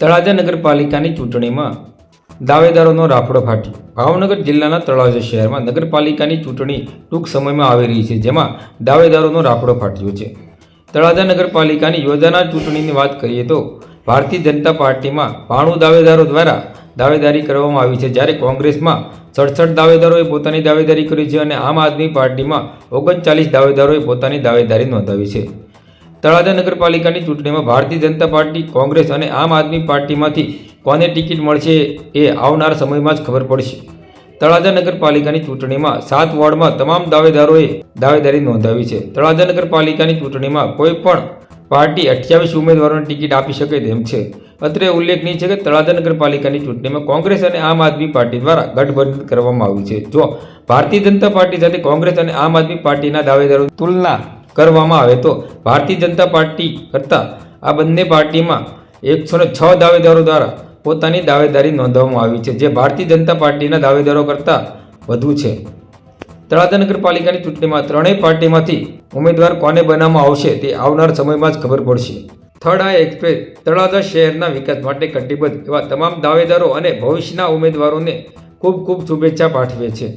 તળાજા નગરપાલિકાની ચૂંટણીમાં દાવેદારોનો રાફડો ફાટ્યો. ભાવનગર જિલ્લાના તળાજા શહેરમાં નગરપાલિકાની ચૂંટણી ટૂંક સમયમાં આવી રહી છે, જેમાં દાવેદારોનો રાફડો ફાટ્યો છે. તળાજા નગરપાલિકાની યોજાનાર ચૂંટણીની વાત કરીએ તો ભારતીય જનતા પાર્ટીમાં 92 દાવેદારો દ્વારા દાવેદારી કરવામાં આવી છે, જ્યારે કોંગ્રેસમાં 67 દાવેદારોએ પોતાની દાવેદારી કરી છે અને આમ આદમી પાર્ટીમાં 39 દાવેદારોએ પોતાની દાવેદારી નોંધાવી છે. તળાજા નગરપાલિકાની ચૂંટણીમાં ભારતીય જનતા પાર્ટી, કોંગ્રેસ અને આમ આદમી પાર્ટીમાંથી કોને ટિકિટ મળશે એ આવનાર સમયમાં જ ખબર પડશે. તળાજા નગરપાલિકાની ચૂંટણીમાં 7 વોર્ડમાં તમામ દાવેદારોએ દાવેદારી નોંધાવી છે. તળાજા નગરપાલિકાની ચૂંટણીમાં કોઈ પણ પાર્ટી 28 ઉમેદવારોને ટિકિટ આપી શકે તેમ છે. અત્રે ઉલ્લેખનીય છે કે તળાજા નગરપાલિકાની ચૂંટણીમાં કોંગ્રેસ અને આમ આદમી પાર્ટી દ્વારા ગઠબંધન કરવામાં આવ્યું છે. જો ભારતીય જનતા પાર્ટી સાથે કોંગ્રેસ અને આમ આદમી પાર્ટીના દાવેદારોની તુલના કરવામાં આવે તો ભારતીય જનતા પાર્ટી કરતાં આ બંને પાર્ટીમાં 106 દાવેદારો દ્વારા પોતાની દાવેદારી નોંધવામાં આવી છે, જે ભારતીય જનતા પાર્ટીના દાવેદારો કરતાં વધુ છે. તળાજા નગરપાલિકાની ચૂંટણીમાં ત્રણેય પાર્ટીમાંથી ઉમેદવાર કોને બનાવવામાં આવશે તે આવનાર સમયમાં જ ખબર પડશે. થર્ડ આઈ એક્સપ્રેસ તળાજા શહેરના વિકાસ માટે કટિબદ્ધ એવા તમામ દાવેદારો અને ભવિષ્યના ઉમેદવારોને ખૂબ ખૂબ શુભેચ્છા પાઠવે છે.